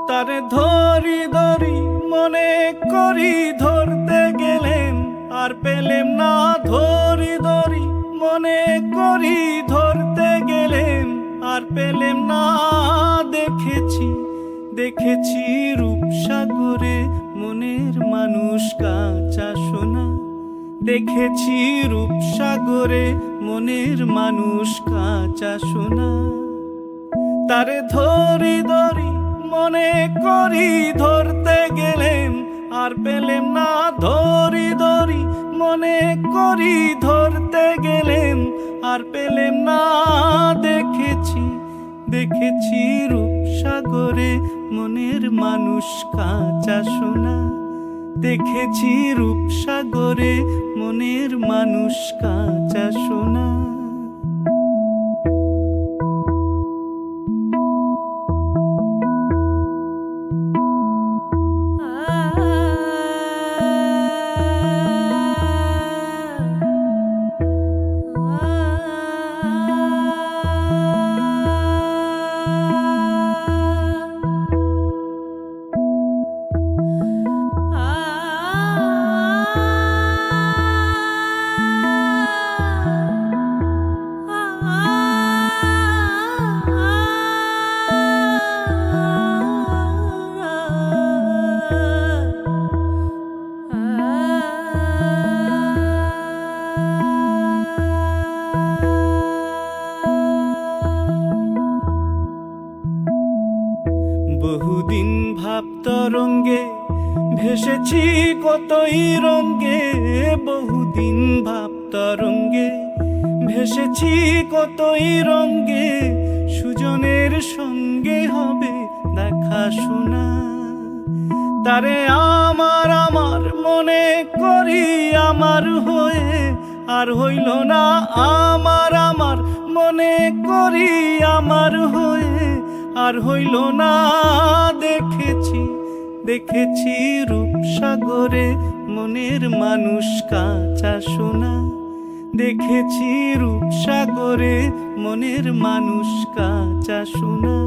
তারে ধরি ধরি মনে করি ধরতে গেলেন আর পেলেম না। ধরি ধরি মনে করি ধরতে গেলেন আর পেলেম না। দেখেছি দেখেছি রূপসাগরে মনের মানুষ কাঁচা সোনা। দেখেছি রূপসাগরে মনের মানুষ কাঁচা সোনা। তারে ধরি ধরি মনে করি ধরতে গেলেন আর পেলেম না। ধরি ধরি মনে করি ধরতে গেলেন আর পেলেম না। দেখেছি দেখেছি রূপসাগরে মনের মানুষ কাঁচা সোনা। দেখেছি রূপসাগরে মনের মানুষ কাঁচা সোনা। বহুদিন ভাব তরঙ্গে ভেসেছি কতই রঙ্গে। বহুদিন ভাব তরঙ্গে ভেসেছি কতই রঙ্গে। সুজনের সঙ্গে হবে দেখা শোনা। তারে আমার আমার মনে করি আমার হয়ে আর হইল না। আমার আমার মনে করি আমার হয়ে আর হইল না। দেখেছি দেখেছি রূপসাগরে মনের মানুষ কাঁচা সোনা। দেখেছি রূপসাগরে মনের মানুষ কাঁচা সোনা।